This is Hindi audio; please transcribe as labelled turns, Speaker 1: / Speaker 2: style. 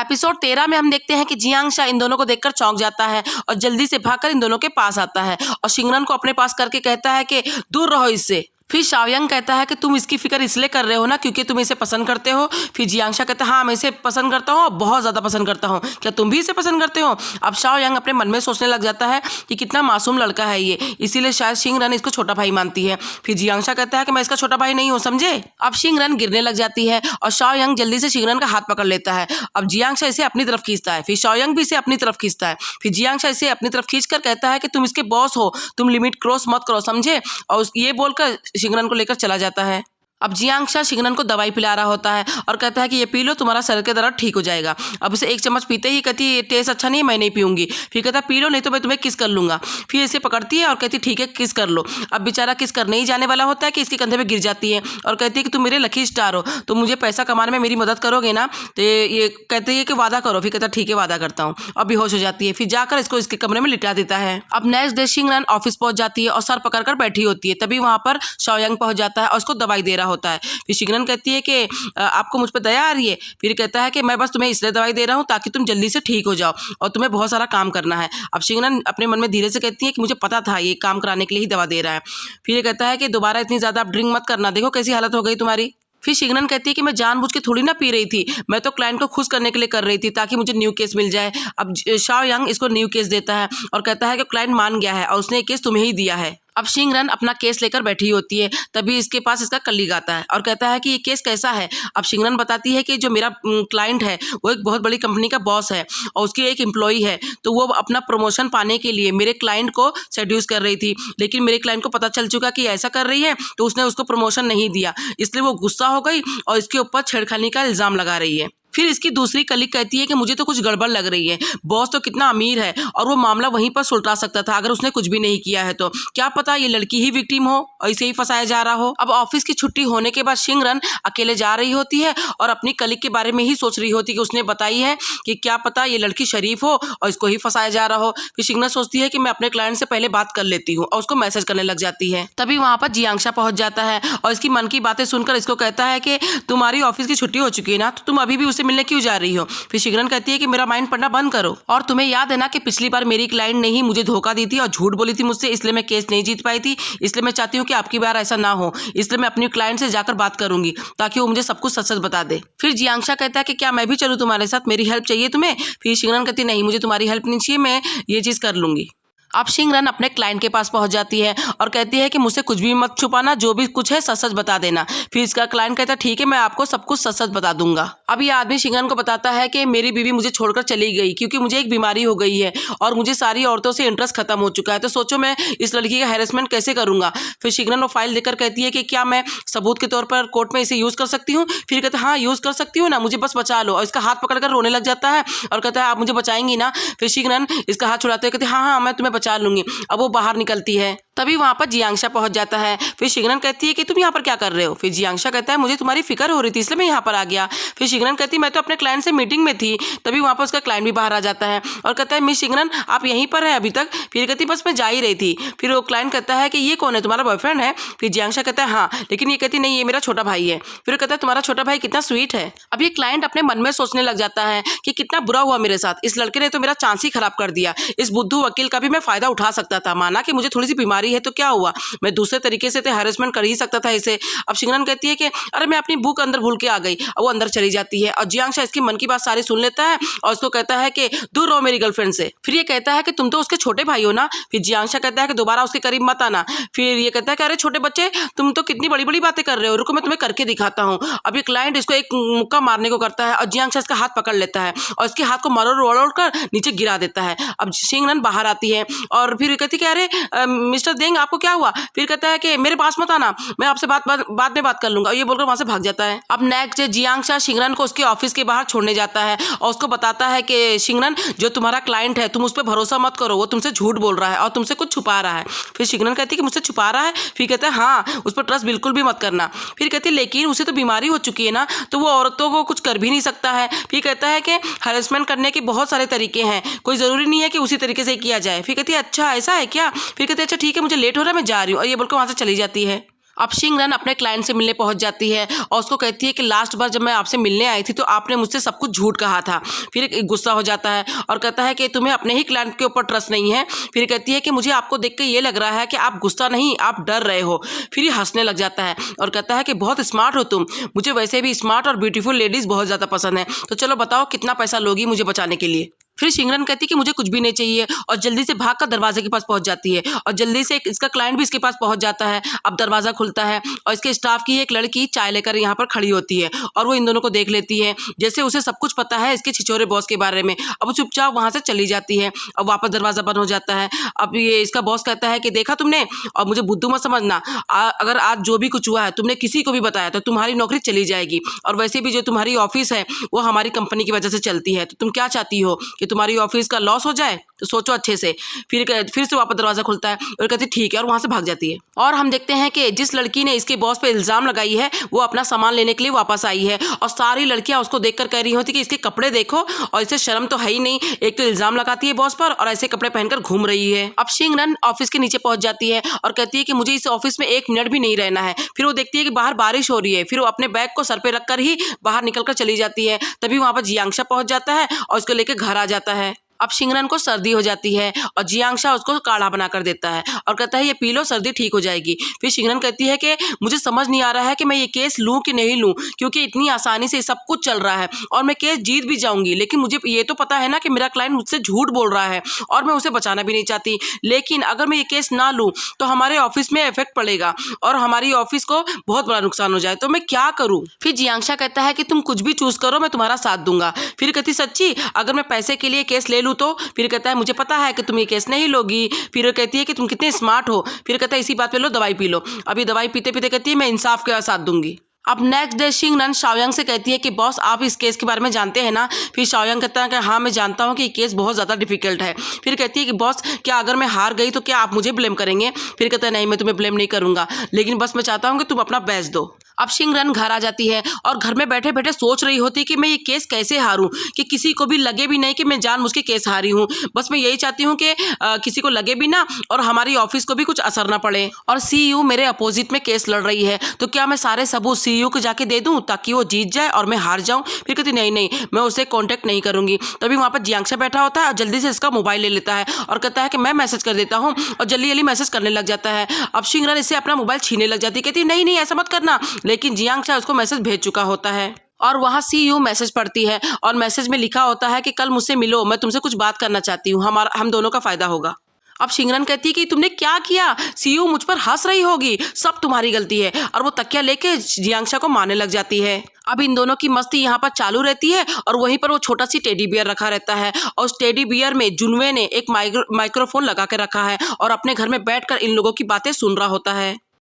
Speaker 1: एपिसोड 13 में हम देखते हैं कि जियांग इन दोनों को देखकर चौंक जाता है और जल्दी से भागकर इन दोनों के पास आता है और शिंगरन को अपने पास करके कहता है कि दूर रहो इससे। फिर शाओयांग कहता है कि तुम इसकी फिक्र इसलिए कर रहे हो ना क्योंकि तुम इसे पसंद करते हो। फिर जियांग कहता है हाँ मैं इसे पसंद करता हूँ और बहुत ज़्यादा पसंद करता हूँ, क्या तुम भी इसे पसंद करते हो। अब शाओयांग अपने मन में सोचने लग जाता है कि कितना मासूम लड़का है ये, इसीलिए शायद शिंगरन इसको छोटा भाई मानती है। फिर जियांग कहता है कि मैं इसका छोटा भाई नहीं हूँ समझे। अब शिंगरन गिरने लग जाती है और शाओयांग जल्दी से शिंगरन का हाथ पकड़ लेता है। अब जियांग इसे अपनी तरफ खींचता है, फिर शाओयांग भी इसे अपनी तरफ खींचता है। फिर जियांग इसे अपनी तरफ खींचकर कहता है कि तुम इसके बॉस हो, तुम लिमिट क्रॉस मत करो समझे। और ये बोलकर शिंगरन को लेकर चला जाता है। अब जियांग शिंगरन को दवाई पिला रहा होता है और कहता है कि ये पी लो, तुम्हारा सर के दर्द ठीक हो जाएगा। अब उसे एक चम्मच पीते ही कहती है ये टेस्ट अच्छा नहीं है, मैं नहीं पीऊंगी। फिर कहता है पी लो नहीं तो मैं तुम्हें किस कर लूंगा। फिर इसे पकड़ती है और कहती है ठीक है किस कर लो। अब बेचारा किस करने ही जाने वाला होता है कि इसके कंधे पे गिर जाती है और कहती है कि तुम मेरे लकी स्टार हो, तो मुझे पैसा कमाने में मेरी मदद करोगे ना। तो ये कहते हैं कि वादा करो। फिर कहता है ठीक है वादा करता हूँ। अब बेहोश हो जाती है। फिर जाकर इसको इसके कमरे में लिटा देता है। अब नेक्स्ट डे शिंगरन ऑफिस पहुंच जाती है और सर पकड़कर बैठी होती है। तभी वहां पर शाओयांग पहुंच जाता है और उसको दवाई दे रहा होता है। फिर शिंगरन कहती है कि आपको मुझ पर दया आ रही है। फिर कहता है कि मैं बस तुम्हें इसलिए दवाई दे रहा हूँ ताकि तुम जल्दी से ठीक हो जाओ और तुम्हें बहुत सारा काम करना है। अब शिंगरन अपने मन में धीरे से कहती है कि मुझे पता था ये काम कराने के लिए ही दवा दे रहा है। फिर ये कहता है कि दोबारा इतनी ज़्यादा ड्रिंक मत करना, देखो कैसी हालत हो गई तुम्हारी। फिर शिंगरन कहती है कि मैं जानबूझ के थोड़ी ना पी रही थी, मैं तो क्लाइंट को खुश करने के लिए कर रही थी ताकि मुझे न्यू केस मिल जाए। अब शाओयांग इसको न्यू केस देता है और कहता है कि क्लाइंट मान गया है और उसने ये केस तुम्हें ही दिया है। अब शिंगरन अपना केस लेकर बैठी होती है। तभी इसके पास इसका कलीग आता है और कहता है कि ये केस कैसा है। अब शिंगरन बताती है कि जो मेरा क्लाइंट है वो एक बहुत बड़ी कंपनी का बॉस है और उसकी एक एम्प्लॉई है, तो वो अपना प्रमोशन पाने के लिए मेरे क्लाइंट को सेड्यूस कर रही थी, लेकिन मेरे क्लाइंट को पता चल चुका कि ऐसा कर रही है तो उसने उसको प्रमोशन नहीं दिया, इसलिए वो गुस्सा हो गई और इसके ऊपर छेड़खानी का इल्ज़ाम लगा रही है। फिर इसकी दूसरी कलीग कहती है कि मुझे तो कुछ गड़बड़ लग रही है, बॉस तो कितना अमीर है और वो मामला वहीं पर सुलझा सकता था अगर उसने कुछ भी नहीं किया है, तो क्या पता ये लड़की ही विक्टिम हो और इसे ही फंसाया जा रहा हो। अब ऑफिस की छुट्टी होने के बाद शिंगरन अकेले जा रही होती है और अपनी कलीग के बारे में ही सोच रही होती है कि उसने बताई है कि क्या पता ये लड़की शरीफ हो और इसको ही फंसाया जा रहा हो। फिर शिंगरन सोचती है कि मैं अपने क्लाइंट से पहले बात कर लेती हूँ और उसको मैसेज करने लग जाती है। तभी वहाँ पर जियांग पहुंच जाता है और इसकी मन की बातें सुनकर इसको कहता है कि तुम्हारी ऑफिस की छुट्टी हो चुकी है ना, तो तुम अभी भी उसे मिलने क्यों जा रही हो। फिर शिंगरन कहती है कि मेरा माइंड पढ़ना बंद करो और तुम्हें याद है ना कि पिछली बार मेरी क्लाइंट ने ही मुझे धोखा दी थी और झूठ बोली थी मुझसे, इसलिए मैं केस नहीं जीत पाई थी, इसलिए मैं चाहती हूँ कि आपकी बार ऐसा ना हो, इसलिए मैं अपनी क्लाइंट से जाकर बात करूंगी ताकि वो मुझे सब कुछ सच सच बता दे। फिर जियांग कहता है कि क्या मैं भी चलूँ तुम्हारे साथ, मेरी हेल्प चाहिए तुम्हें। फिर शिंगरन कहती नहीं मुझे तुम्हारी हेल्प नहीं चाहिए, मैं ये चीज़ कर लूंगी। अब शिंगरन अपने क्लाइंट के पास पहुंच जाती है और कहती है कि मुझसे कुछ भी मत छुपाना, जो भी कुछ है सच सच बता देना। फिर इसका क्लाइंट कहता है ठीक है मैं आपको सब कुछ सच सच बता दूंगा। अब ये आदमी शिंगरन को बताता है कि मेरी बीवी मुझे छोड़कर चली गई क्योंकि मुझे एक बीमारी हो गई है और मुझे सारी औरतों से इंटरेस्ट खत्म हो चुका है, तो सोचो मैं इस लड़की का हैरेसमेंट कैसे करूंगा। फिर शिंगरन वो फाइल देकर कहती है कि क्या मैं सबूत के तौर पर कोर्ट में इसे यूज़ कर सकती हूँ। फिर कहता है हाँ यूज़ कर सकती हूँ ना, मुझे बस बचा लो। और इसका हाथ पकड़कर रोने लग जाता है और कहता है आप मुझे बचाएंगी ना। फिर शिंगरन इसका हाथ छुड़ाते हुए कहते हाँ हाँ मैं तुम्हें बचा लूंगी। अब वो बाहर निकलती है। तभी वहाँ पर जियांग पहुंच जाता है। फिर शिंगरन कहती है कि तुम यहाँ पर क्या कर रहे हो। फिर जियांग कहता है मुझे तुम्हारी फिक्र हो रही थी इसलिए मैं यहाँ पर आ गया। फिर शिंगरन कहती है मैं तो अपने क्लाइंट से मीटिंग में थी। तभी वहाँ पर उसका क्लाइंट भी बाहर आ जाता है और कहता है मिस शिंगरन आप यहीं पर हैं अभी तक। फिर कहती बस मैं जा ही रही थी। फिर वो क्लाइंट कहता है कि ये कौन है, तुम्हारा बॉयफ्रेंड है। फिर जियांग कहता है हाँ, लेकिन ये कहती नहीं ये मेरा छोटा भाई है। फिर कहता है तुम्हारा छोटा भाई कितना स्वीट है। अब ये क्लाइंट अपने मन में सोचने लग जाता है कि कितना बुरा हुआ मेरे साथ, इस लड़के ने तो मेरा चांस ही खराब कर दिया। इस बुद्धू वकील का भी मैं फायदा उठा सकता था, माना कि मुझे थोड़ी सी बीमारी है तो क्या हुआ, मैं दूसरे तरीके से तो हैरेसमेंट कर ही सकता था इसे। अब शिंगरन कहती है कि अरे मैं अपनी बुक अंदर भूल के आ गई। अब वो अंदर चली जाती है और जियांग इसकी मन की बात सारी सुन लेता है और उसको कहता है कि दूर रहो मेरी गर्लफ्रेंड से। फिर ये कहता है कि तुम तो उसके छोटे भाई हो ना। फिर जियांग कहता है कि दोबारा उसके करीब मत आना। फिर ये कहता है कि अरे छोटे बच्चे तुम तो कितनी बड़ी बड़ी बातें कर रहे हो, रुको मैं तुम्हें करके दिखाता हूँ। अब ये क्लाइंट इसको एक मुक्का मारने को करता है और जियांग इसका हाथ पकड़ लेता है और इसके हाथ को मरोड़ कर नीचे गिरा देता है। अब शिंगरन बाहर आती है और फिर कहती है कि अरे मिस्टर देंग आपको क्या हुआ। फिर कहता है कि मेरे पास मत आना, मैं आपसे बाद में बात कर लूंगा। ये बोलकर वहां से भाग जाता है। अब नेक्स्ट डे जियांग शिंगरन को उसके ऑफिस के बाहर छोड़ने जाता है और उसको बताता है कि शिंगरन जो तुम्हारा क्लाइंट है तुम उस पर भरोसा मत करो, वो तुमसे झूठ बोल रहा है और तुमसे कुछ छुपा रहा है। फिर शिंगरन कहती है कि मुझसे छुपा रहा है। फिर कहता है हाँ उस पर ट्रस्ट बिल्कुल भी मत करना। फिर कहती है लेकिन उसे तो बीमारी हो चुकी है ना, तो वो औरतों को कुछ कर भी नहीं सकता है। फिर कहता है कि हैरेसमेंट करने के बहुत सारे तरीके हैं, कोई जरूरी नहीं है कि उसी तरीके से किया जाए। फिर कहती है अच्छा ऐसा है क्या। फिर कहते हैं अच्छा ठीक है मुझे लेट हो रहा है मैं जा रही हूँ और ये बोलकर वहां से चली जाती है। अब सिंगरन अपने क्लाइंट से मिलने पहुंच जाती है और उसको कहती है कि लास्ट बार जब मैं आपसे मिलने आई थी तो आपने मुझसे सब कुछ झूठ कहा था। फिर गुस्सा हो जाता है और कहता है कि तुम्हें अपने ही क्लाइंट के ऊपर ट्रस्ट नहीं है। फिर कहती है कि मुझे आपको देख के ये लग रहा है कि आप गुस्सा नहीं, आप डर रहे हो। फिर ये हंसने लग जाता है और कहता है कि बहुत स्मार्ट हो तुम, मुझे वैसे भी स्मार्ट और ब्यूटीफुल लेडीज बहुत ज़्यादा पसंद है, तो चलो बताओ कितना पैसा लोगी मुझे बचाने के लिए। फिर सिंगरन कहती है कि मुझे कुछ भी नहीं चाहिए और जल्दी से भागकर दरवाजे के पास पहुंच जाती है और जल्दी से इसका क्लाइंट भी इसके पास पहुंच जाता है। अब दरवाजा खुलता है और इसके स्टाफ की एक लड़की चाय लेकर यहाँ पर खड़ी होती है और वो इन दोनों को देख लेती है, जैसे उसे सब कुछ पता है इसके छिछोरे बॉस के बारे में। अब वो चुपचाप वहां से चली जाती है और वापस दरवाजा बंद हो जाता है। अब ये इसका बॉस कहता है कि देखा तुमने, और मुझे बुद्धू मत समझना, अगर आज जो भी कुछ हुआ है तुमने किसी को भी बताया तो तुम्हारी नौकरी चली जाएगी, और वैसे भी जो तुम्हारी ऑफिस है वो हमारी कंपनी की वजह से चलती है, तो तुम क्या चाहती हो कि तुम्हारी ऑफिस का लॉस हो जाए? तो सोचो अच्छे से। फिर से वापस दरवाजा खुलता है और कहती ठीक है, और वहां से भाग जाती है। और हम देखते हैं कि जिस लड़की ने इसके बॉस पे इल्जाम लगाई है वो अपना सामान लेने के लिए वापस आई है और सारी लड़कियां उसको देखकर कह रही होती कि इसके कपड़े देखो और इसे शर्म तो है ही नहीं, एक तो इल्जाम लगाती है बॉस पर और ऐसे कपड़े पहनकर घूम रही है। अब सिंगरन ऑफिस के नीचे पहुंच जाती है और कहती है कि मुझे इस ऑफिस में एक मिनट भी नहीं रहना है। फिर वो देखती है कि बाहर बारिश हो रही है, फिर वो अपने बैग को सर पे रखकर ही बाहर निकलकर चली जाती है। तभी वहां पर जियांशा पहुंच जाता है और उसको लेकर घर आ जाता है। अब सिंगरन को सर्दी हो जाती है और जियांशा उसको काढ़ा बनाकर देता है और कहता है ये पी लो, सर्दी ठीक हो जाएगी। फिर सिंगरन कहती है कि मुझे समझ नहीं आ रहा है कि मैं ये केस लूं कि नहीं लूं, क्योंकि इतनी आसानी से सब कुछ चल रहा है और मैं केस जीत भी जाऊंगी, लेकिन मुझे ये तो पता है ना कि मेरा क्लाइंट मुझसे झूठ बोल रहा है और मैं उसे बचाना भी नहीं चाहती। लेकिन अगर मैं ये केस ना लूं तो हमारे ऑफिस में इफेक्ट पड़ेगा और हमारी ऑफिस को बहुत बड़ा नुकसान हो जाए, तो मैं क्या करूं? फिर जियांशा कहता है कि तुम कुछ भी चूज करो, मैं तुम्हारा साथ दूंगा। फिर कहती सच्ची, अगर मैं पैसे के लिए केस ले लूं तो? फिर कहता है मुझे पता है कि तुम ये केस नहीं लोगी। फिर वो कहती है कि तुम कितने स्मार्ट हो। फिर कहता है इसी बात पे लो, दवाई पी लो। अभी दवाई पीते पीते कहती है मैं इंसाफ के साथ दूंगी। अब नेक्स्ट डे सिंगरन शाओयांग से कहती है कि बॉस आप इस केस के बारे में जानते हैं ना? फिर शाओयांग कहता है कि हाँ मैं जानता हूँ कि ये केस बहुत ज़्यादा डिफिकल्ट है। फिर कहती है कि बॉस क्या अगर मैं हार गई तो क्या आप मुझे ब्लेम करेंगे? फिर कहता है नहीं, मैं तुम्हें ब्लेम नहीं करूंगा, लेकिन बस मैं चाहता हूँ कि तुम अपना बेस्ट दो। अब सिंगरन घर आ जाती है और घर में बैठे बैठे सोच रही होती कि मैं ये केस कैसे हारूं कि किसी को भी लगे भी नहीं कि मैं जानबूझ के केस हारी हूँ। बस मैं यही चाहती हूँ कि किसी को लगे भी ना और हमारी ऑफिस को भी कुछ असर ना पड़े। और सीईओ मेरे अपोजिट में केस लड़ रही है, तो क्या मैं सारे सबूत सीईओ को जाके दे दूं ताकि वो जीत जाए और मैं हार जाऊं? फिर कहती नहीं नहीं, मैं उसे कांटेक्ट नहीं करूंगी। तभी वहां पर जियांशा बैठा होता है और जल्दी से इसका मोबाइल ले लेता है और कहता है कि मैं मैसेज कर देता हूँ, और जल्दी जल्दी मैसेज करने लग जाता है। अब सिंगरन इससे अपना मोबाइल छीनने लग जाती है, कहती नहीं नहीं ऐसा मत करना, लेकिन जियांशा उसको मैसेज भेज चुका होता है। और वहाँ सीईओ मैसेज पढ़ती है और मैसेज में लिखा होता है कि कल मुझसे मिलो, मैं तुमसे कुछ बात करना चाहती हूँ, हम दोनों का फायदा होगा। अब सिंगरन कहती है कि तुमने क्या किया? सीईओ मुझ पर हंस रही होगी, सब तुम्हारी गलती है, और वो तकिया लेके जियांशा को मारने लग जाती है। अब इन दोनों की मस्ती यहाँ पर चालू रहती है और वहीं पर वो छोटा सी टेडी बियर रखा रहता है और उस टेडी बियर में जुनवे ने एक माइक्रोफोन लगा के रखा है और अपने घर में बैठकर इन लोगों की बातें सुन रहा होता है।